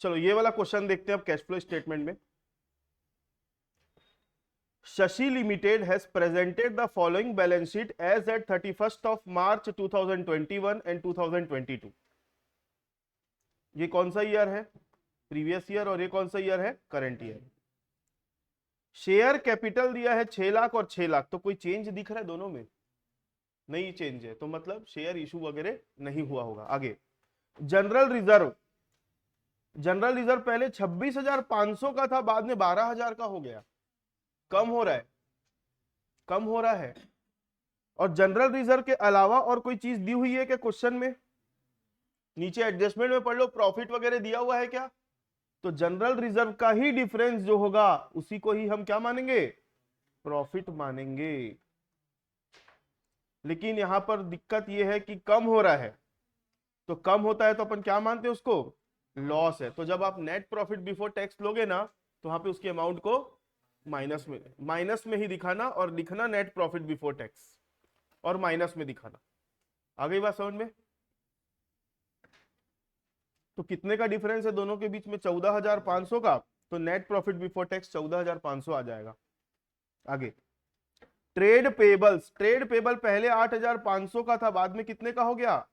चलो ये वाला क्वेश्चन देखते हैं अब कैश फ्लो स्टेटमेंट में। Shashi Limited has presented the following balance sheet as at 31st of March 2021 and 2022। ये कौन सा ईयर है? Previous year. और ये कौन सा ईयर है? Current year. शेयर कैपिटल दिया है 6 लाख और 6 लाख, तो कोई चेंज दिख रहा है दोनों में? नहीं चेंज है, तो मतलब शेयर इशू वगैरह नहीं हुआ होगा। आगे जनरल रिजर्व। जनरल रिजर्व पहले 26,500 का था, बाद में 12,000 का हो गया। कम हो रहा है, कम हो रहा है। और जनरल रिजर्व के अलावा और कोई चीज दी हुई है क्या क्वेश्चन में? नीचे एडजस्टमेंट में पढ़ लो, प्रॉफिट वगैरह दिया हुआ है क्या? तो जनरल रिजर्व का ही डिफरेंस जो होगा उसी को ही हम क्या मानेंगे? प्रॉफिट मानेंगे। लेकिन यहां पर दिक्कत यह है कि कम हो रहा है, तो कम होता है तो अपन क्या मानते हैं उसको? लॉस है। तो जब आप नेट प्रॉफिट बिफोर टैक्स लोगे ना, तो वहां पे उसके अमाउंट को माइनस में ही दिखाना और लिखना नेट प्रॉफिट बिफोर टैक्स और माइनस में दिखाना। आ गई बात समझ में? तो कितने का डिफरेंस है दोनों के बीच में? 14,500 का। तो नेट प्रॉफिट बिफोर टैक्स 14,500 आ जाएगा। आगे ट्रेड पेबल्स। ट्रेड पेबल पहले 8,500 का था, बाद में कितने का हो गया?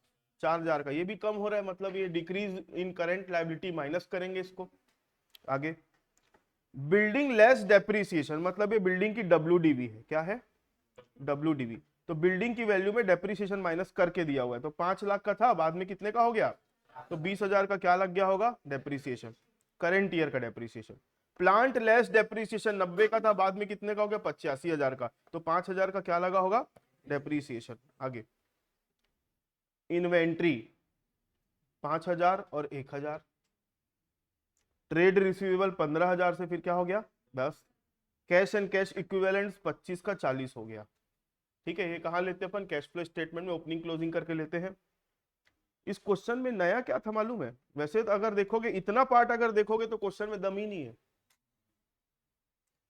4,000 का। ये भी कम हो रहा है, मतलब ये decrease in current liability, minus करेंगे इसको। आगे बिल्डिंग लेस डेप्रिसिएशन, मतलब ये बिल्डिंग की WDV है। क्या है? WDV। तो बिल्डिंग की वैल्यू में डेप्रिसिएशन माइनस करके दिया हुआ है। तो 5 लाख का था, बाद में कितने का हो गया? तो 20,000 का क्या लग गया होगा? डेप्रिसिएशन, करंट ईयर का डेप्रिसिएशन। प्लांट लेस डेप्रिसिएशन 90 का था, बाद में कितने का हो गया? 85,000 का। तो 5,000 का क्या लगा होगा? डेप्रिसिएशन। आगे इन्वेंट्री 5,000 और 1,000। ट्रेड रिसीवेबल 15,000 से फिर क्या हो गया? 10। कैश एंड कैश इक्विवेलेंट्स 25 का 40 हो गया। ठीक है, ये कहां लेते हैं अपन? कैश फ्लो स्टेटमेंट में ओपनिंग क्लोजिंग करके लेते हैं। इस क्वेश्चन में नया क्या था मालूम है? वैसे तो अगर देखोगे, इतना पार्ट अगर देखोगे तो क्वेश्चन में दम ही नहीं है।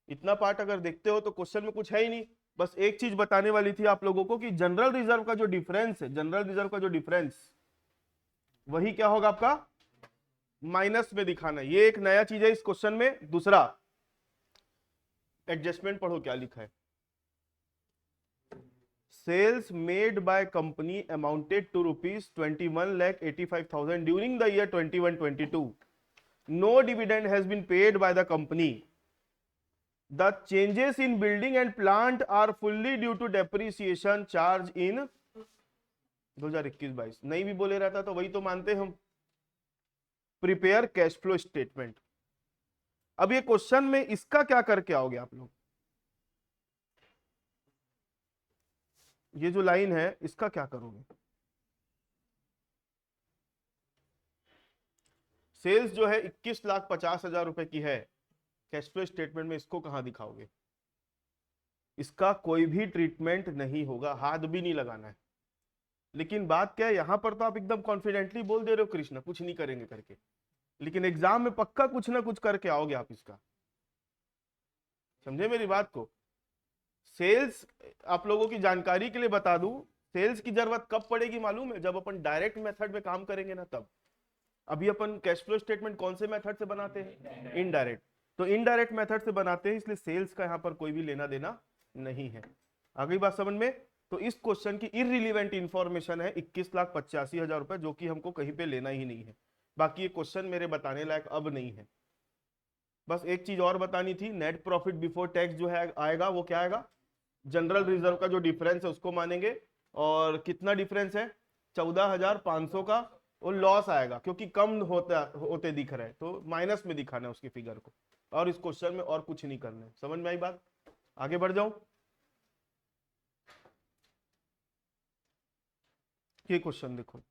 इतना पार्ट अगर देखते हो तो क्वेश्चन में कुछ है ही नहीं। बस एक चीज बताने वाली थी आप लोगों को कि जनरल रिजर्व का जो डिफरेंस है, जनरल रिजर्व का जो डिफरेंस, वही क्या होगा आपका? माइनस में दिखाना। ये एक नया चीज है इस क्वेश्चन में। दूसरा एडजस्टमेंट पढ़ो क्या लिखा है। Sales made by company amounted to rupees 21,85,000 during the year 21-22. No dividend has been paid by the company. The changes in building and plant are fully due to depreciation charge in 2021-22। नहीं भी बोले रहता तो वही तो मानते हम। Prepare cash flow statement. अब ये क्वेश्चन में इसका क्या करके आओगे आप लोग? ये जो लाइन है इसका क्या करोगे? सेल्स जो है 21,50,000 रुपए की है, कैश फ्लो स्टेटमेंट में इसको कहां दिखाओगे? इसका कोई भी ट्रीटमेंट नहीं होगा, हाथ भी नहीं लगाना है। लेकिन बात क्या है, यहां पर तो आप एकदम कॉन्फिडेंटली बोल दे रहे हो कृष्णा कुछ नहीं करेंगे करके, लेकिन एग्जाम में पक्का कुछ ना कुछ करके आओगे आप इसका। समझे मेरी बात को? सेल्स आप लोगों की जानकारी के लिए बता दूं, सेल्स की जरूरत कब पड़ेगी मालूम है? जब अपन डायरेक्ट मेथड में काम करेंगे ना, तब। अभी अपन कैश फ्लो स्टेटमेंट कौन से मेथड से बनाते हैं? इनडायरेक्ट। तो इनडायरेक्ट मेथड से बनाते हैं, इसलिए सेल्स का यहां पर कोई भी लेना देना नहीं है। आ गई बात समझ में? तो इस क्वेश्चन की इररिलेवेंट इंफॉर्मेशन है 21,85,000 रुपए, जो कि हमको कहीं पे लेना ही नहीं है। बाकी ये क्वेश्चन मेरे बताने लायक अब नहीं है। बस एक चीज और बतानी थी, नेट प्रॉफिट बिफोर टैक्स जो है आएगा वो क्या आएगा? जनरल रिजर्व का जो डिफरेंस है उसको मानेंगे। और कितना डिफरेंस है? 14,500 का। वो लॉस आएगा क्योंकि कम होते दिख रहे हैं, तो माइनस में दिखाना है उसकी फिगर को। और इस क्वेश्चन में और कुछ नहीं करना है। समझ में आई बात? आगे बढ़ जाऊं। ये क्वेश्चन देखो,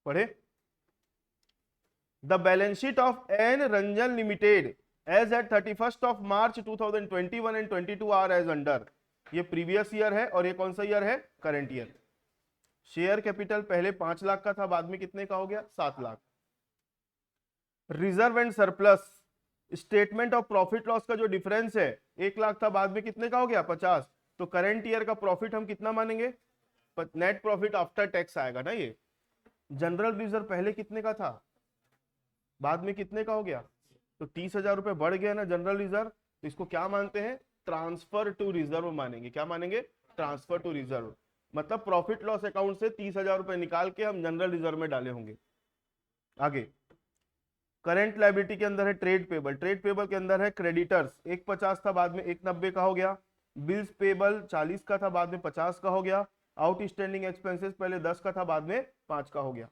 पढ़े। The balance sheet of N Ranjan limited as at 31st of March 2021 and 22 are as under. ये प्रीवियस ईयर है और ये कौन सा ईयर है? Current year. शेयर कैपिटल पहले 5 लाख का था, बाद में कितने का हो गया? 7 lakh. Reserve and surplus, statement of profit loss का जो डिफरेंस है 1 लाख था, बाद में कितने का हो गया? 50। तो करंट ईयर का प्रॉफिट हम कितना मानेंगे? नेट प्रॉफिट आफ्टर टैक्स आएगा ना ये। जनरल रिजर्व पहले कितने का था, बाद में कितने का हो गया, तो 30,000 रुपए बढ़ गया ना जनरल रिजर्व, तो इसको क्या मानते हैं, ट्रांसफर टू रिजर्व मानेंगे। क्या मानेंगे, ट्रांसफर टू रिजर्व। मतलब प्रॉफिट लॉस अकाउंट से 30,000 रुपए निकाल के हम जनरल रिजर्व में डाले होंगे। आगे करंट लायबिलिटी के अंदर है ट्रेड पेबल। ट्रेड पेबल के अंदर है क्रेडिटर्स, 150 था बाद में 190 का हो गया। बिल्स पेबल 40 का था बाद में 50 का हो गया। आउटस्टैंडिंग एक्सपेंसेस पहले 10 का था बाद में 5 का हो गया।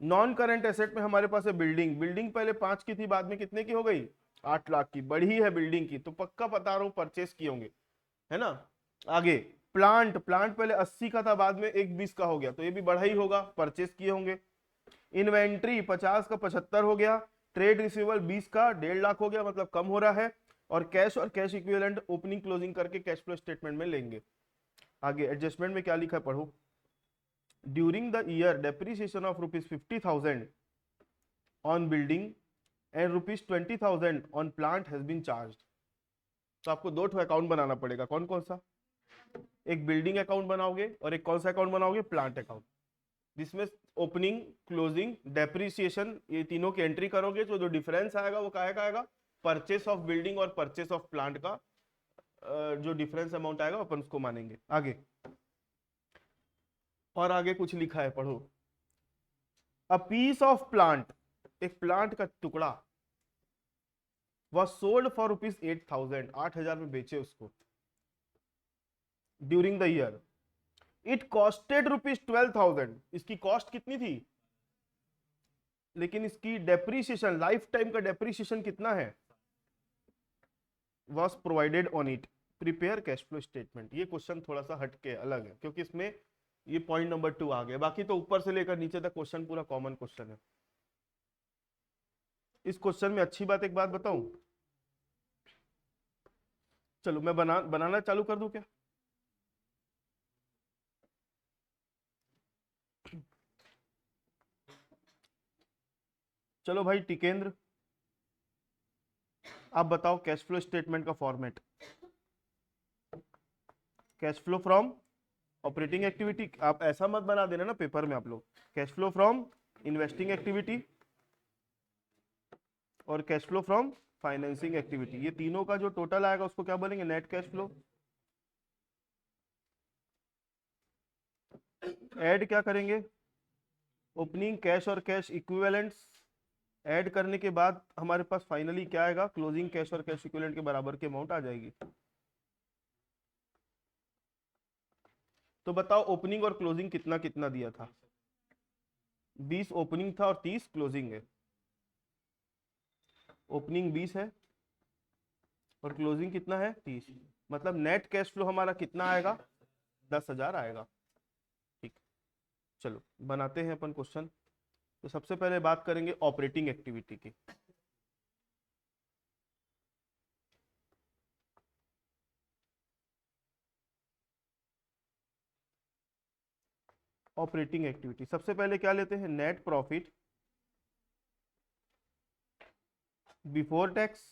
नॉन करंट एसेट में हमारे पास है बिल्डिंग। बिल्डिंग पहले 5 की थी बाद में कितने की हो गई, 8 लाख की। बढ़ी है बिल्डिंग की, तो पक्का बता रहा हूं परचेस किए होंगे, है ना। आगे प्लांट, प्लांट पहले 80 का था बाद में 120 का हो गया, तो ये भी बढ़ा ही होगा, परचेस किए होंगे। इन्वेंट्री 50 का 75 हो गया। ट्रेड रिसीवेबल 20 का 1.5 लाख हो गया, मतलब कम हो रहा है। और कैश इक्विवेलेंट ओपनिंग क्लोजिंग करके कैश फ्लो स्टेटमेंट में लेंगे। आगे एडजस्टमेंट में क्या लिखा है पढ़ो। During the year depreciation of ₹50,000 on building and ₹20,000 on plant has been charged. तो आपको दो ठो अकाउंट बनाना पड़ेगा, कौन कौन सा, एक बिल्डिंग अकाउंट बनाओगे और एक कौन सा अकाउंट बनाओगे, प्लांट अकाउंट, जिसमें ओपनिंग क्लोजिंग डेप्रिसिएशन ये तीनों की एंट्री करोगे। तो जो डिफरेंस आएगा वो काहे का आएगा, परचेस ऑफ बिल्डिंग और परचेस ऑफ प्लांट का जो डिफरेंस अमाउंट आएगा अपन उसको मानेंगे। आगे और आगे कुछ लिखा है पढ़ो। अ पीस ऑफ प्लांट, एक प्लांट का टुकड़ा, was sold for ₹8,000, 8,000 में बेचे उसको। During the year it costed ₹12,000, इसकी कॉस्ट कितनी थी, लेकिन इसकी डेप्रीसिएशन, लाइफ टाइम का डेप्रीसिएशन कितना है, was provided on it, prepare cash flow statement. ये क्वेश्चन थोड़ा सा हटके अलग है, क्योंकि इसमें ये पॉइंट नंबर 2 आ गया। बाकी तो ऊपर से लेकर नीचे तक क्वेश्चन पूरा कॉमन क्वेश्चन है। इस क्वेश्चन में अच्छी बात, एक बात बताऊं, चलो मैं बनाना चालू कर दूं क्या। चलो भाई टिकेंद्र, आप बताओ कैश फ्लो स्टेटमेंट का format. Cash flow from operating activity, आप ऐसा मत बना देना ना पेपर में आप लोग, cash flow from investing activity और cash flow from financing activity, ये तीनों का जो टोटल आएगा उसको क्या बोलेंगे, नेट कैश फ्लो। ऐड क्या करेंगे, ओपनिंग कैश और कैश इक्विवेलेंट्स ऐड करने के बाद हमारे पास फाइनली क्या आएगा, क्लोजिंग कैश और कैश इक्विवेलेंट के बराबर की अमाउंट आ जाएगी। तो बताओ ओपनिंग और क्लोजिंग कितना कितना दिया था, 20 ओपनिंग था और 30 क्लोजिंग है। ओपनिंग 20 है और क्लोजिंग कितना है 30, मतलब नेट कैश फ्लो हमारा कितना आएगा, 10,000 आएगा। ठीक, चलो बनाते हैं अपन क्वेश्चन। तो सबसे पहले बात करेंगे ऑपरेटिंग एक्टिविटी की। ऑपरेटिंग एक्टिविटी सबसे पहले क्या लेते हैं, net profit before tax.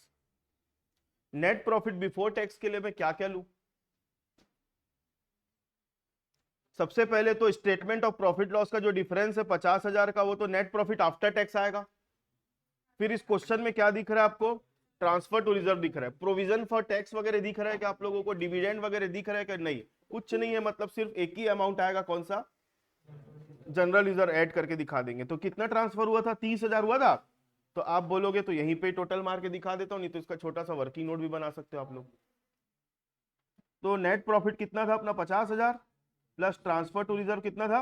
Net profit before tax के लिए मैं क्या क्या लूं, सबसे पहले तो स्टेटमेंट ऑफ प्रॉफिट लॉस का जो डिफरेंस है 50,000 का, वो तो नेट प्रॉफिट आफ्टर टैक्स आएगा। फिर इस क्वेश्चन में क्या दिख रहा है आपको, ट्रांसफर टू रिजर्व दिख रहा है, प्रोविजन फॉर टैक्स वगैरह दिख रहा है कि आप लोगों को, डिविडेंड वगैरह दिख रहा है कि नहीं, कुछ नहीं है, मतलब सिर्फ एक ही अमाउंट आएगा, कौन सा, जनरल रिजर्व ऐड करके दिखा देंगे। तो कितना ट्रांसफर हुआ था, 30,000 हुआ था। तो आप बोलोगे तो यहीं पे टोटल मार के दिखा देता हूं, नहीं तो इसका छोटा सा वर्किंग नोट भी बना सकते हो आप लोग। तो नेट प्रॉफिट कितना था अपना, 50,000 प्लस ट्रांसफर टू रिजर्व कितना था,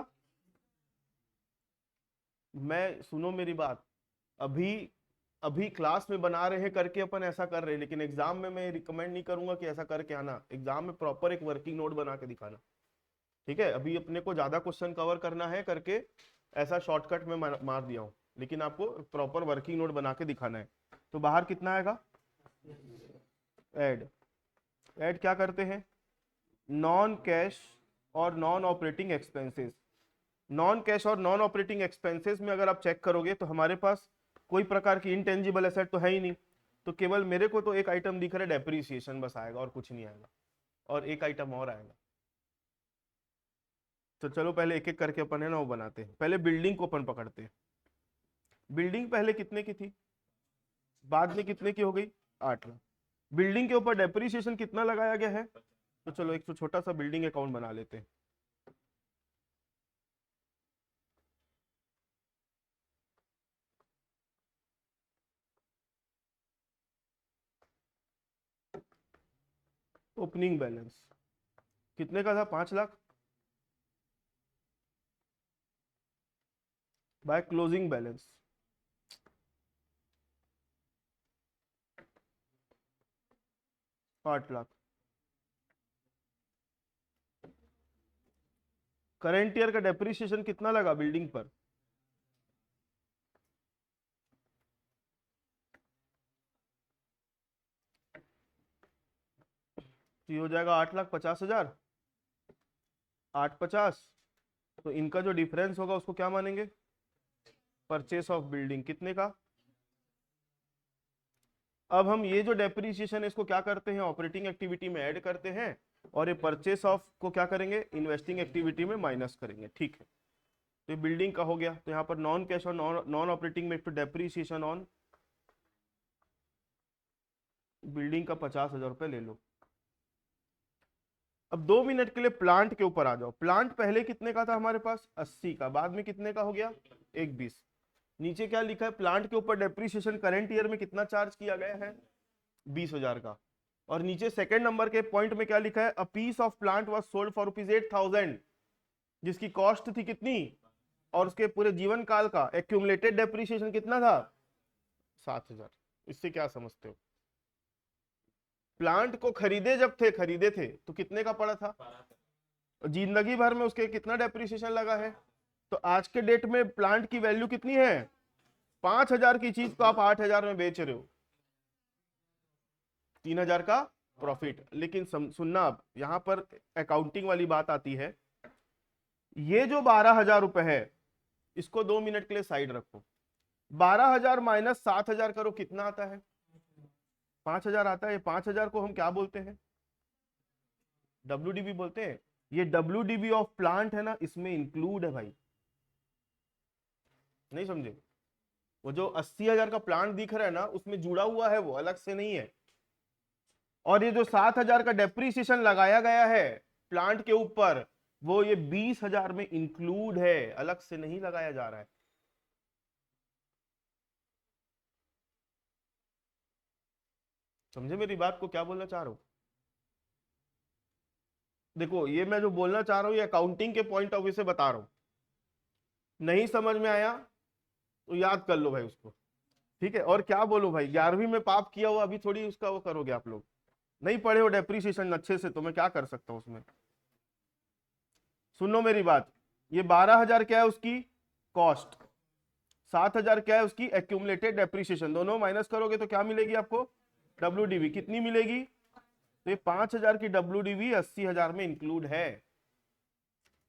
मैं सुनो मेरी बात, अभी अभी क्लास में बना रहे हैं करके अपन ऐसा कर रहे हैं, लेकिन एग्जाम में मैं रिकमेंड नहीं करूंगा कि ऐसा करके आना, एग्जाम में प्रॉपर एक वर्किंग नोट बना के दिखाना। ठीक है, अभी अपने को ज्यादा क्वेश्चन कवर करना है करके ऐसा शॉर्टकट में मार दिया हूं, लेकिन आपको प्रॉपर वर्किंग नोट बना के दिखाना है। तो बाहर कितना आएगा, ऐड, ऐड क्या करते हैं, नॉन कैश और non operating expenses. Non cash और नॉन ऑपरेटिंग एक्सपेंसेस में अगर आप चेक करोगे तो हमारे पास कोई प्रकार की इंटेंजिबल एसेट तो है ही नहीं, तो केवल मेरे को तो एक आइटम दिख रहा है, डेप्रीसिएशन बस आएगा और कुछ नहीं आएगा, और एक आइटम और आएगा। तो चलो पहले एक एक करके अपन है ना वो बनाते हैं। पहले बिल्डिंग को अपन पकड़ते हैं। बिल्डिंग पहले कितने की थी, बाद में कितने की हो गई, 8 लाख। बिल्डिंग के ऊपर डेप्रिसिएशन कितना लगाया गया है, तो चलो एक तो छोटा सा बिल्डिंग अकाउंट बना लेते हैं। ओपनिंग बैलेंस कितने का था, 5 lakh, by closing balance 8 lakh. Current year का डेप्रिसिएशन कितना लगा बिल्डिंग पर, तो ये हो जाएगा 8,50,000, 850। तो इनका जो डिफरेंस होगा उसको क्या मानेंगे, परचेस ऑफ बिल्डिंग, कितने का। अब हम ये जो डेप्रिसिएशन है इसको क्या करते हैं, ऑपरेटिंग एक्टिविटी में ऐड करते हैं, और ये परचेस ऑफ को क्या करेंगे, इन्वेस्टिंग एक्टिविटी में माइनस करेंगे। ठीक है, तो ये बिल्डिंग का हो गया। तो यहाँ पर नॉन कैश और नॉन ऑपरेटिंग में डेप्रिसिएशन ऑन बिल्डिंग का 50,000 रुपये ले लो। अब 2 मिनट के लिए प्लांट के ऊपर आ जाओ। प्लांट पहले कितने का था हमारे पास, 80 का, बाद में कितने का हो गया, 120। नीचे क्या लिखा है, प्लांट के ऊपर डेप्रिसिएशन करंट ईयर में कितना चार्ज किया गया है, 20,000 का। और नीचे सेकंड नंबर के पॉइंट में क्या लिखा है, a piece of plant was sold for ₹8,000, जिसकी कॉस्ट थी कितनी, और उसके पूरे जीवन काल का एक्यूमुलेटेड डेप्रिसिएशन कितना था, 7,000। इससे क्या समझते हो, प्लांट को खरीदे थे तो कितने का पड़ा था, जिंदगी भर में उसके कितना डेप्रिसिएशन लगा है। तो आज के डेट में प्लांट की वैल्यू कितनी है, 5,000 की चीज को आप 8,000 में बेच रहे हो, 3,000 का प्रॉफिट। लेकिन सुनना, अब यहां पर अकाउंटिंग वाली बात आती है। ये जो 12,000 रुपए है इसको 2 मिनट के लिए साइड रखो। 12,000 माइनस 7,000 करो, कितना आता है, 5,000 आता है। 5,000 को हम क्या बोलते हैं, WDV बोलते हैं। ये WDV ऑफ प्लांट है ना, इसमें इंक्लूड है भाई, नहीं समझे। वो जो 80,000 का प्लांट दिख रहा है ना, उसमें जुड़ा हुआ है, वो अलग से नहीं है। और ये जो 7,000 का डेप्रीसिएशन लगाया गया है प्लांट के ऊपर, वो ये 20,000 में इंक्लूड है, अलग से नहीं लगाया जा रहा है। समझे मेरी बात को, क्या बोलना चाह रहा हूं। देखो ये मैं जो बोलना चाह रहा हूं ये अकाउंटिंग के पॉइंट ऑफ व्यू से बता रहा हूं। नहीं समझ में आया तो याद कर लो भाई उसको, ठीक है। और क्या बोलो भाई, 11वीं में पाप किया हुआ अभी थोड़ी उसका वो करोगे आप लोग, नहीं पढ़े हो डेप्रीसिएशन अच्छे से, तो मैं क्या कर सकता हूं उसमें। सुनो मेरी बात, ये 12,000 क्या है उसकी कॉस्ट, 7,000 क्या है उसकी एक्यूमुलेटेड डेप्रीसिएशन, दोनों माइनस करोगे तो क्या मिलेगी आपको, WDV कितनी मिलेगी। तो ये 5,000 की WDV 80,000 में इंक्लूड है।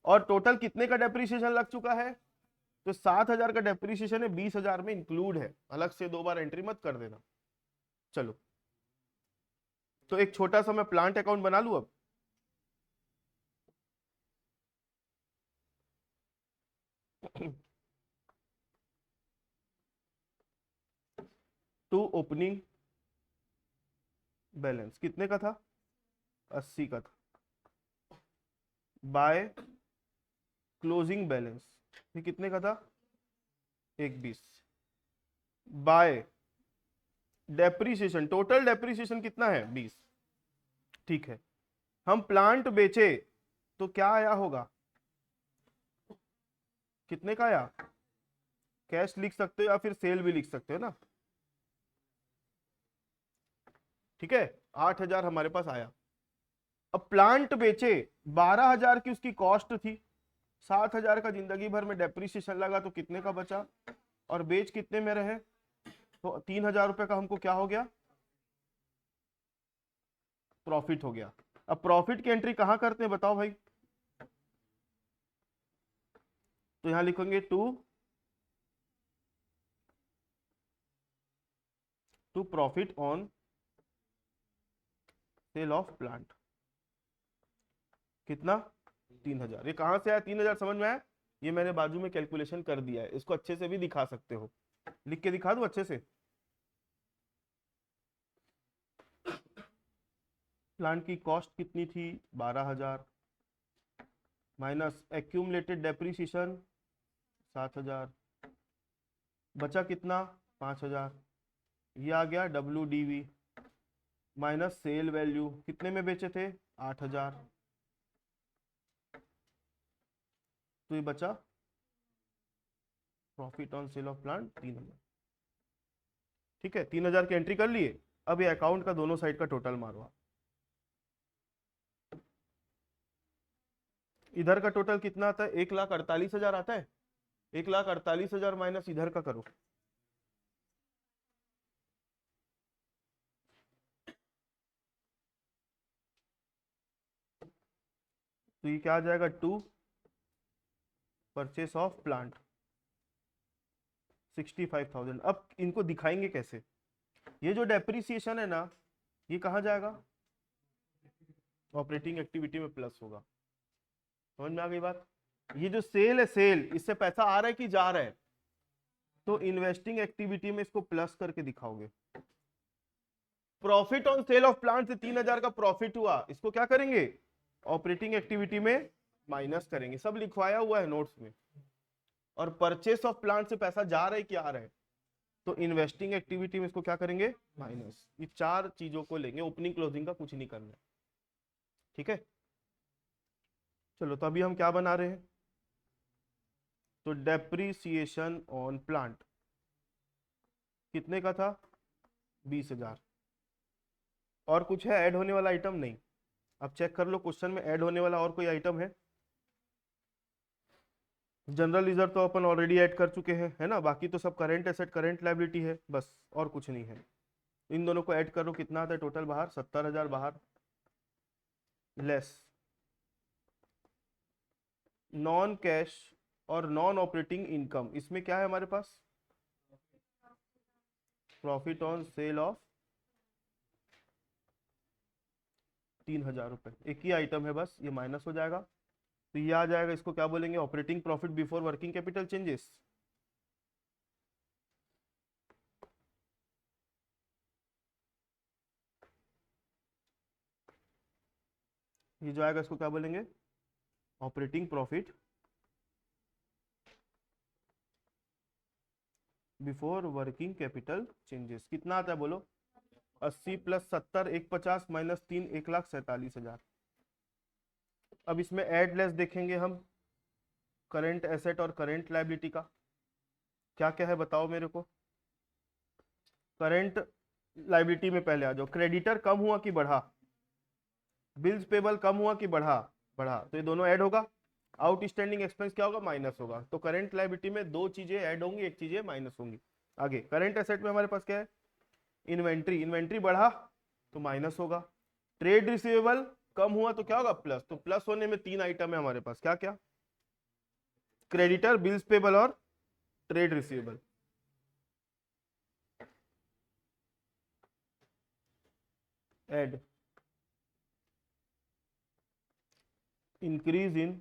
और टोटल कितने का डेप्रीसिएशन लग चुका है, तो 7,000 का डेप्रीसिएशन है, 20,000 में इंक्लूड है, अलग से 2 बार एंट्री मत कर देना। चलो, तो एक छोटा सा मैं प्लांट अकाउंट बना लू अब। टू ओपनिंग बैलेंस कितने का था, 80 का था, बाय क्लोजिंग बैलेंस ये कितने का था, 120, बाय डेप्रीसिएशन, टोटल डेप्रीसिएशन कितना है, 20। ठीक है, हम प्लांट बेचे तो क्या आया होगा, कितने का आया, कैश लिख सकते हो या फिर सेल भी लिख सकते हो ना, ठीक है। 8,000 हमारे पास आया। अब प्लांट बेचे, 12,000 की उसकी कॉस्ट थी, 7,000 का जिंदगी भर में डेप्रीसिएशन लगा, तो कितने का बचा, और बेच कितने में रहे, तो 3,000 रुपए का हमको क्या हो गया, प्रॉफिट हो गया। अब प्रॉफिट की एंट्री कहां करते हैं बताओ भाई, तो यहां लिखेंगे to profit on sale of plant, कितना 3000। ये कहाँ से आया 3000, समझ में आया? ये मैंने बाजू में कैलकुलेशन कर दिया है, इसको अच्छे से भी दिखा सकते हो, लिख के दिखा दूं अच्छे से। प्लांट की कॉस्ट कितनी थी? 12000 माइनस एक्यूमुलेटेड डेप्रिसिएशन 7000, बचा कितना? 5000। ये आ गया WDV माइनस सेल वैल्यू, कितने में बेचे थे? 8000। तो ये बचा profit on sale of plant 3000। ठीक है, 3000 की एंट्री कर लिए। अब ये अकाउंट का दोनों साइड का टोटल मारो। इधर का टोटल कितना आता है? 1,48,000 आता है। 1,48,000 माइनस इधर का करो, तो ये क्या आ जाएगा? 2 परचेस ऑफ प्लांट 65,000। अब इनको दिखाएंगे कैसे? ये जो डेप्रिसिएशन है ना, ये कहाँ जाएगा? ऑपरेटिंग एक्टिविटी में प्लस होगा। समझ में आ गई बात? ये जो सेल है, सेल, इससे पैसा आ रहा है कि जा रहा है? तो इन्वेस्टिंग एक्टिविटी में इसको प्लस करके दिखाओगे। Profit on sale of plant से 3000 का प्रॉफिट हुआ, इसको क्या करेंगे? ऑपरेटिंग एक्टिविटी में माइनस करेंगे। सब लिखवाया हुआ है नोट्स में। और परचेस ऑफ प्लांट से पैसा जा रहा है कि आ रहा है? तो इन्वेस्टिंग एक्टिविटी में इसको क्या करेंगे? माइनस। ये चार चीजों को लेंगे, ओपनिंग क्लोजिंग का कुछ नहीं करना है। ठीक है, चलो तो अभी हम क्या बना रहे हैं? तो डेप्रीसिएशन ऑन प्लांट कितने का था? 20,000। और कुछ है ऐड होने वाला आइटम? नहीं। अब चेक कर लो क्वेश्चन में ऐड होने वाला और कोई आइटम है? जनरल रिजर्व तो अपन ऑलरेडी ऐड कर चुके हैं, है ना। बाकी तो सब करेंट एसेट करेंट लायबिलिटी है, बस और कुछ नहीं है। इन दोनों को ऐड करो, कितना आता है टोटल बाहर? 70,000 बाहर, लेस नॉन कैश और नॉन ऑपरेटिंग इनकम। इसमें क्या है हमारे पास? प्रॉफिट ऑन सेल ऑफ 3,000 रुपए। एक ही आइटम है बस, ये माइनस हो जाएगा। तो ये आ जाएगा, इसको क्या बोलेंगे? Operating profit before working capital changes. ये जो आएगा इसको क्या बोलेंगे? Operating profit before working capital changes. कितना आता है बोलो? 80 प्लस 70 150 माइनस 3 1,47,000। अब इसमें एड लेस देखेंगे हम, करेंट एसेट और करेंट लायबिलिटी का क्या क्या है बताओ मेरे को। करेंट लायबिलिटी में पहले आ जाओ। क्रेडिटर कम हुआ कि बढ़ा? बिल्स पेबल कम हुआ कि बढ़ा? बढ़ा, तो ये दोनों ऐड होगा। आउटस्टैंडिंग एक्सपेंस क्या होगा? माइनस होगा। तो करंट लायबिलिटी में दो चीजें ऐड होंगी, एक चीजें माइनस होंगी। आगे करंट एसेट में हमारे पास क्या है? इन्वेंट्री। इन्वेंट्री बढ़ा तो माइनस होगा। ट्रेड रिसीवेबल कम हुआ तो क्या होगा? प्लस। तो प्लस होने में तीन आइटम है हमारे पास, क्या क्या? क्रेडिटर, बिल्स पेबल और trade receivable. Add increase in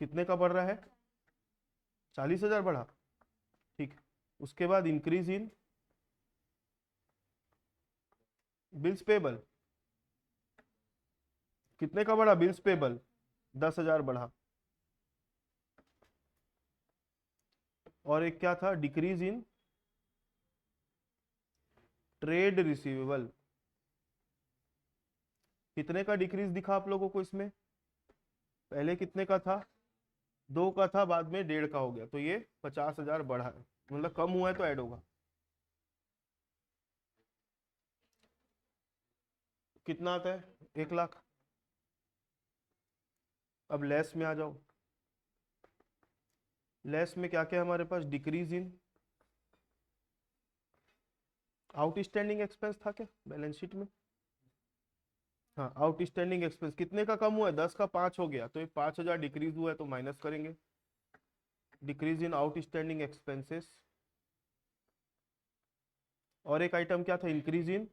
कितने का बढ़ रहा है? 40,000 बढ़ा, ठीक। उसके बाद इंक्रीज इन बिल्स पेबल, कितने का बढ़ा? बिल्स पेबल 10,000 बढ़ा। और एक क्या था? Decrease in trade receivable. कितने का डिक्रीज दिखा आप लोगों को इसमें? पहले कितने का था? 2 का था, बाद में 1.5 का हो गया, तो ये 50,000 बढ़ा है, मतलब कम हुआ है तो ऐड होगा। कितना आता है? 1,00,000। अब लेस में आ जाओ। लेस में क्या क्या है हमारे पास? डिक्रीज इन आउटस्टैंडिंग एक्सपेंस था क्या बैलेंस शीट में? हाँ, आउटस्टैंडिंग एक्सपेंस कितने का कम हुआ है? 10 का 5 हो गया, तो ये 5,000 डिक्रीज हुआ है तो माइनस करेंगे। Decrease in outstanding expenses. और एक आइटम क्या था? इंक्रीज इन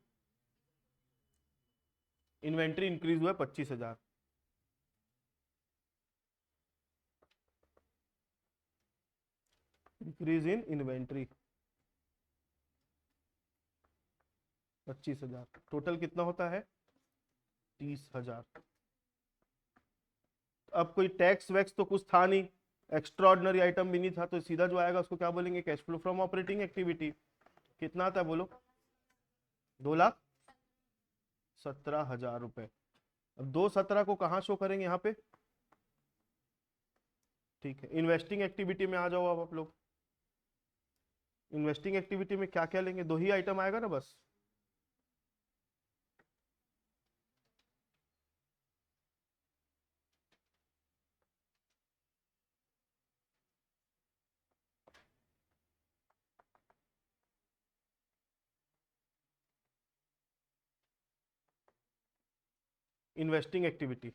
इन्वेंट्री इंक्रीज हुआ है 25,000। इंक्रीज इन इन्वेंट्री 25,000, टोटल कितना होता है 30,000। अब कोई टैक्स वैक्स तो कुछ था नहीं, एक्स्ट्राऑर्डिनरी आइटम भी नहीं था, तो सीधा जो आएगा उसको क्या बोलेंगे, cash flow from operating activity. कितना आता है बोलो, 2,17,000 रुपए। अब 2,17 को कहाँ शो करेंगे, यहाँ पे। ठीक है, इन्वेस्टिंग एक्टिविटी में आ जाओ अब आप लोग। इन्वेस्टिंग एक्टिविटी में क्या क्या लेंगे, 2 ही आइटम आएगा ना बस। इन्वेस्टिंग एक्टिविटी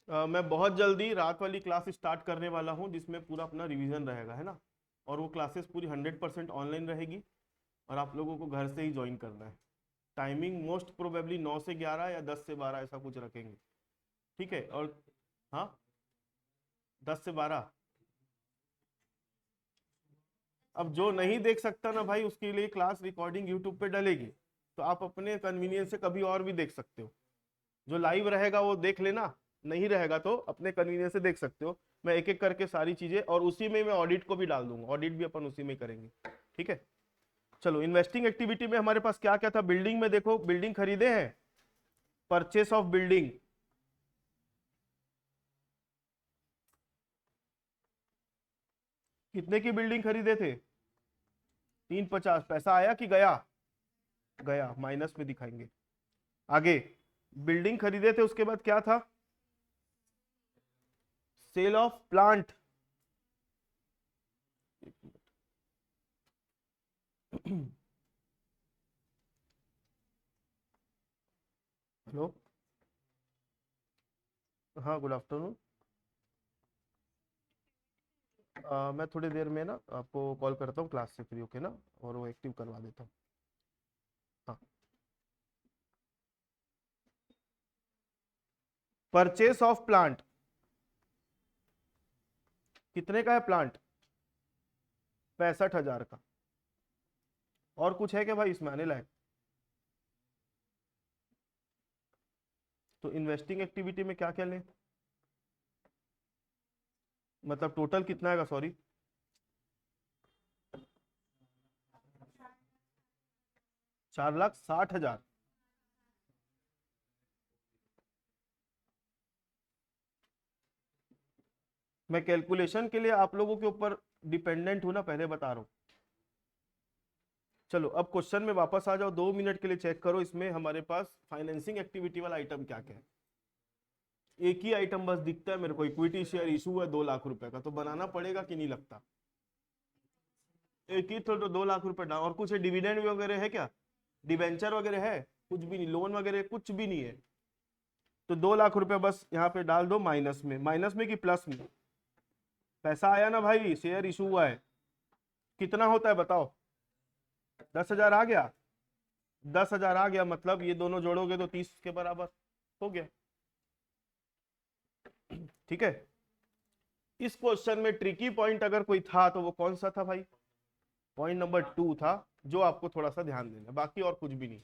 मैं बहुत जल्दी रात वाली क्लास स्टार्ट करने वाला हूं, जिसमें पूरा अपना रिवीजन रहेगा, है ना। और वो क्लासेस पूरी 100% ऑनलाइन रहेगी, और आप लोगों को घर से ही ज्वाइन करना है। टाइमिंग मोस्ट प्रोबेबली 9 से 11 या 10 से 12 ऐसा कुछ रखेंगे, ठीक है। और हाँ, 10 से 12। अब जो नहीं देख सकता ना भाई, उसके लिए क्लास रिकॉर्डिंग यूट्यूब पे डलेगी, तो आप अपने कन्वीनियंस से कभी और भी देख सकते हो। जो लाइव रहेगा वो देख लेना, नहीं रहेगा तो अपने कन्वीनियंस से देख सकते हो। मैं एक एक करके सारी चीजें, और उसी में मैं ऑडिट को भी डाल दूंगा, ऑडिट भी अपन उसी में करेंगे, ठीक है। चलो, इन्वेस्टिंग एक्टिविटी में हमारे पास क्या क्या था। बिल्डिंग में देखो, बिल्डिंग खरीदे हैं, परचेस ऑफ बिल्डिंग, कितने की बिल्डिंग खरीदे थे, 350। पैसा आया कि गया, गया, माइनस में दिखाएंगे। आगे, बिल्डिंग खरीदे थे, उसके बाद क्या था, सेल ऑफ प्लांट। हेलो, हाँ, गुड आफ्टरनून। मैं थोड़ी देर में ना आपको कॉल करता हूँ क्लास से फ्री होके ना, और वो एक्टिव करवा देता हूँ। हाँ, परचेस ऑफ प्लांट, कितने का है प्लांट, 65,000 का। और कुछ है क्या भाई इसमें आने लायक। तो इन्वेस्टिंग एक्टिविटी में क्या क्या लें, मतलब टोटल कितना आएगा, सॉरी, 4,60,000। मैं कैलकुलेशन के लिए आप लोगों के ऊपर डिपेंडेंट हूं ना, पहले बता रहा हूं। चलो, अब क्वेश्चन में वापस आ जाओ, 2 मिनट के लिए चेक करो इसमें हमारे पास फाइनेंसिंग एक्टिविटी वाला आइटम क्या क्या है। एक ही आइटम बस दिखता है मेरे को, इक्विटी शेयर इशू है 2 लाख रुपए का, तो बनाना पड़ेगा कि नहीं लगता। एक ही तो 2 लाख रुपए डाउन, और कुछ है, डिविडेंड वगैरह है क्या, डिवेंचर वगैरह है, कुछ भी नहीं, लोन वगैरह कुछ भी नहीं है। तो 2 लाख रुपए बस यहाँ पे डाल दो, माइनस में, माइनस में कि प्लस में। पैसा आया ना भाई, शेयर इशू हुआ है, कितना होता है बताओ, 10,000 आ गया। 10,000 आ गया, मतलब ये दोनों जोड़ोगे तो 30 के बराबर हो गया, ठीक है। इस क्वेश्चन में ट्रिकी पॉइंट अगर कोई था तो वो कौन सा था भाई, पॉइंट नंबर 2 था, जो आपको थोड़ा सा ध्यान देना, बाकी और कुछ भी नहीं।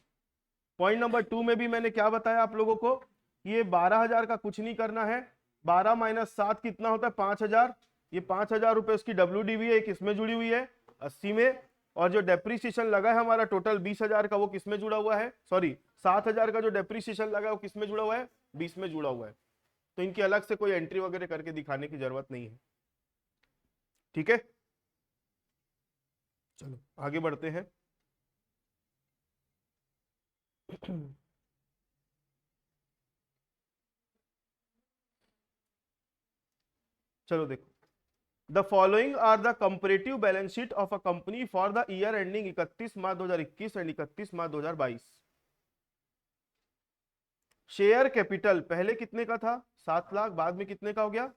पॉइंट नंबर 2 में भी मैंने क्या बताया आप लोगों को, ये 12,000 का कुछ नहीं करना है। 12 माइनस 7 कितना होता है, 5,000। ये 5,000 रुपए उसकी डब्ल्यूडीवी है, किसमें जुड़ी हुई है, 80 में। और जो डेप्रीसिएशन लगा है हमारा टोटल 20,000 का, वो किसमें जुड़ा हुआ है, सॉरी 7,000 का जो डेप्रीसिएशन लगा है वो किसमें जुड़ा हुआ है, 20 में जुड़ा हुआ है। तो इनकी अलग से कोई एंट्री वगैरह करके दिखाने की जरूरत नहीं है, ठीक है। चलो आगे बढ़ते हैं। चलो देखो, the following are the comparative balance sheet of a company for the year ending 31 March 2021 and 31 March 2022। Share capital पहले कितने का था, 7 लाख, बाद में कितने का हो गया।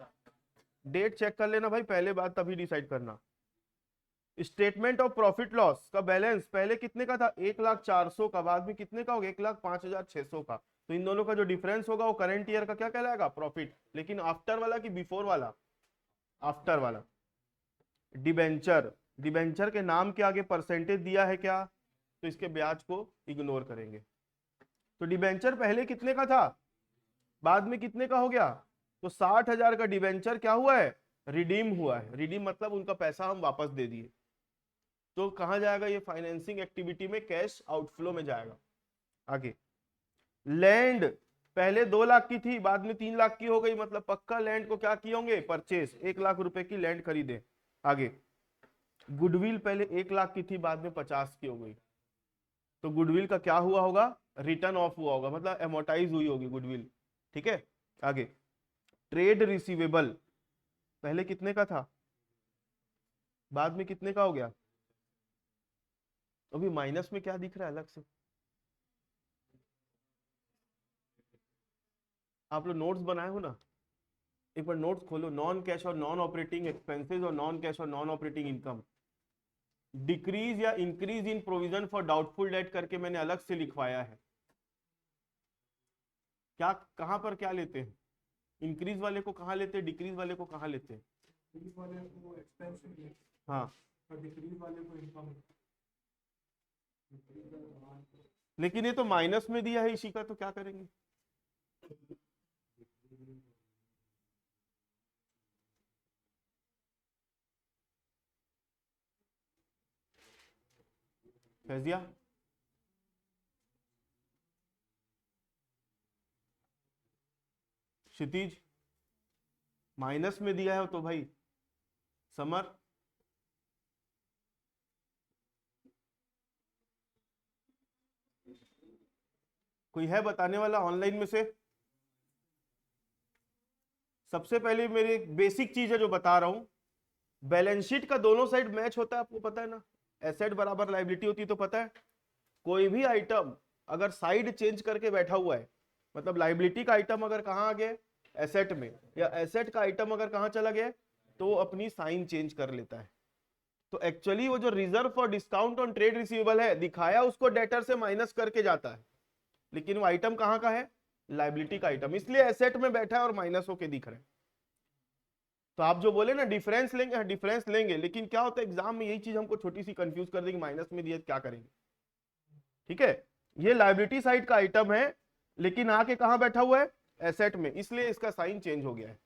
डेट चेक कर लेना भाई, पहले बात तभी डिसाइड करना। स्टेटमेंट ऑफ प्रॉफिट लॉस का बैलेंस पहले कितने का था, 1,04,000 का, बाद में कितने का हो गया, 1,05,600 का। तो इन दोनों का जो डिफरेंस होगा वो करंट ईयर का क्या कहलाएगा, प्रॉफिट। लेकिन आफ्टर वाला कि बिफोर वाला, आफ्टर वाला। डिबेंचर, डिबेंचर के नाम के आगे परसेंटेज दिया है क्या, तो इसके ब्याज को इग्नोर करेंगे। तो डिबेंचर पहले कितने का था, बाद में कितने का हो गया, तो 60,000 का डिबेंचर क्या हुआ है, रिडीम हुआ है। रिडीम मतलब उनका पैसा हम वापस दे दिए। तो कहां जाएगा ये, फाइनेंसिंग एक्टिविटी में कैश आउटफ्लो में जाएगा। आगे लैंड पहले 2 लाख की थी, बाद में 3 लाख की हो गई, मतलब पक्का लैंड को क्या किए होंगे, परचेस, 1 लाख रुपए की लैंड खरीदे। आगे गुडविल पहले 1 लाख की थी, बाद में 50 की हो गई, तो गुडविल का क्या हुआ होगा, रिटर्न ऑफ हुआ होगा, मतलब एमोटाइज हुई होगी गुडविल। ठीक है। आगे ट्रेड रिसीवेबल पहले कितने का था, बाद में कितने का हो गया, अभी माइनस में क्या दिख रहा है अलग से, आप लोग नोट्स बनाए हो ना, एक बार नोट्स खोलो, नॉन कैश और नॉन ऑपरेटिंग एक्सपेंसेस और नॉन कैश और नॉन ऑपरेटिंग इनकम। डिक्रीज या increase in provision for doubtful debt करके मैंने अलग से लिखवाया है। क्या कहां पर क्या लेते हैं, इंक्रीज वाले को कहां लेते हैं, डिक्रीज वाले को कहां लेते हैं, वाले को एक्सपेंस, हाँ, और डिक्रीज वाले को इनकम। लेकिन ये तो माइनस में दिया है इसी का, तो क्या करेंगे, फैजिया क्षितिज, माइनस में दिया है तो भाई समर, कोई है बताने वाला ऑनलाइन में से। सबसे पहले मेरी बेसिक चीज है जो बता रहा हूं, बैलेंस शीट का दोनों साइड मैच होता है, आपको पता है ना, एसेट बराबर लायबिलिटी होती है, तो पता है कोई भी आइटम अगर साइड चेंज करके बैठा हुआ है, मतलब लायबिलिटी का आइटम अगर कहां आ गया एसेट में, या एसेट का आइटम अगर कहां चला गया, तो वो अपनी साइन चेंज कर लेता है। तो एक्चुअली वो जो reserve for discount on trade receivable है दिखाया उसको डेटर से माइनस करके जाता है, लेकिन वो आइटम कहां का है, लायबिलिटी का आइटम, इसलिए एसेट में बैठा है और माइनस होके दिख रहा है। तो आप जो बोले ना डिफरेंस लेंगे, डिफरेंस लेंगे, लेकिन क्या होता है एग्जाम में यही चीज हमको छोटी सी कंफ्यूज कर देगी, माइनस में दिया क्या करेंगे। ठीक है, ये लायबिलिटी साइड का आइटम है, लेकिन आके कहां बैठा हुआ है, एसेट में, इसलिए इसका साइन चेंज हो गया है।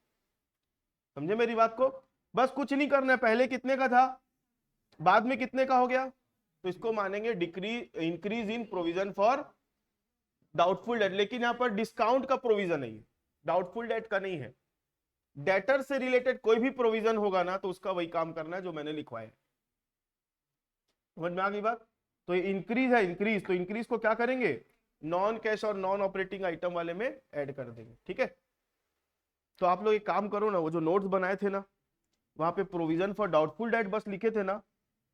समझे मेरी बात को, बस कुछ नहीं करना है, पहले कितने का था, बाद में कितने का हो गया, तो इसको मानेंगे decrease, increase in provision for doubtful debt. लेकिन यहां पर डिस्काउंट का प्रोविजन नहीं है, डाउटफुल डेट का नहीं है, डेटर से रिलेटेड कोई भी प्रोविजन होगा ना तो उसका वही काम करना है जो मैंने लिखवाया। समझ में आ गई बात। तो ये इंक्रीज है, इंक्रीज, तो इंक्रीज को क्या करेंगे, नॉन कैश और नॉन ऑपरेटिंग आइटम वाले में ऐड कर देंगे। ठीक है, तो आप लोग एक काम करो ना, वो जो नोट्स बनाए थे ना, वहां पे प्रोविजन फॉर डाउटफुल डेट बस लिखे थे ना,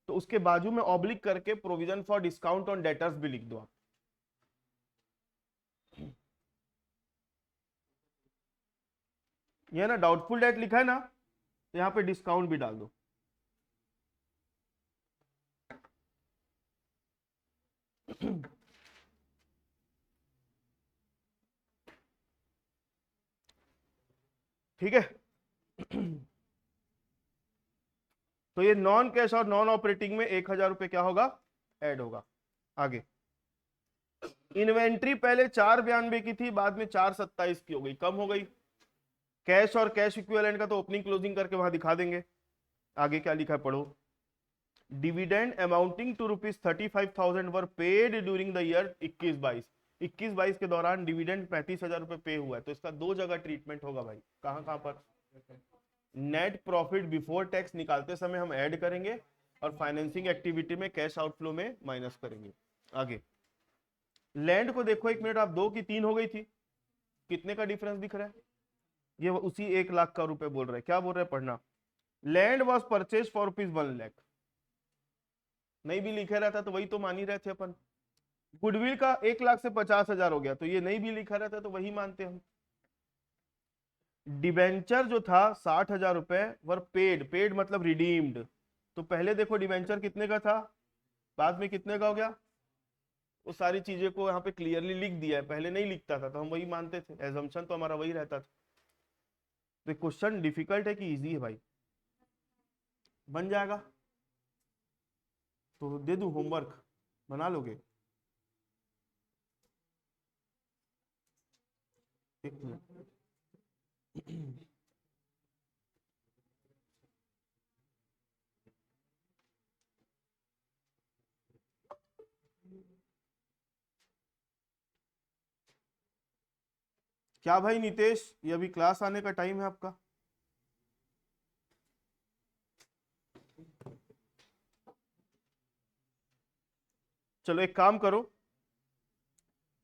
तो उसके बाजू में ऑब्लिक करके provision for discount on debtors भी लिख दो आप। ये ना डाउटफुल डेट लिखा है ना, तो यहाँ पे डिस्काउंट भी डाल दो। ठीक है। तो ये नॉन कैश और नॉन ऑपरेटिंग में 1,000 रुपए क्या होगा, ऐड होगा। आगे इन्वेंट्री पहले 492 की थी, बाद में 427 की हो गई, कम हो गई। कैश और कैश इक्विवेलेंट का तो ओपनिंग क्लोजिंग करके वहां दिखा देंगे। आगे क्या लिखा है पढ़ो, dividend amounting to ₹35,000 were paid during the year 21-22 के दौरान डिविडेंड 35,000 रुपए पे हुआ है, तो इसका 2 जगह ट्रीटमेंट होगा भाई, कहां कहां पर, नेट प्रॉफिट बिफोर टैक्स निकालते समय हम ऐड करेंगे, और फाइनेंसिंग एक्टिविटी में कैश आउटफ्लो में माइनस करेंगे। आगे लैंड को देखो, 1 मिनट, आप 2 की 3 हो गई थी, कितने का डिफरेंस दिख रहा है, ये उसी 1 लाख का रुपए बोल रहे हैं, क्या बोल रहे हैं पढ़ना, land was purchase for ₹1 lakh, नहीं भी लिखे रहता तो वही तो मान ही रहे थे अपन। गुडविल का 1 लाख से 50,000 हो गया, तो ये नहीं भी लिखा रहता तो वही मानते हम। डिबेंचर जो था 60,000 रुपए वर पेड, पेड मतलब रिडीम्ड, तो पहले देखो डिवेंचर कितने का था, बाद में कितने का हो गया। वो सारी चीजें को यहाँ पे क्लियरली लिख दिया है, पहले नहीं लिखता था तो हम वही मानते थे, एजम्पशन तो हमारा वही रहता था। तो क्वेश्चन डिफिकल्ट है कि इजी है भाई, बन जाएगा तो दे दूं होमवर्क, बना लोगे। एक मिनट क्या भाई नितेश, ये अभी क्लास आने का टाइम है आपका। चलो एक काम करो,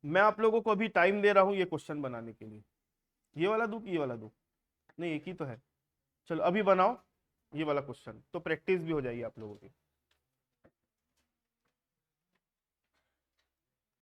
मैं आप लोगों को अभी टाइम दे रहा हूं ये क्वेश्चन बनाने के लिए। ये वाला दूं कि ये वाला दूं, नहीं एक ही तो है। चलो अभी बनाओ ये वाला क्वेश्चन, तो प्रैक्टिस भी हो जाएगी आप लोगों की।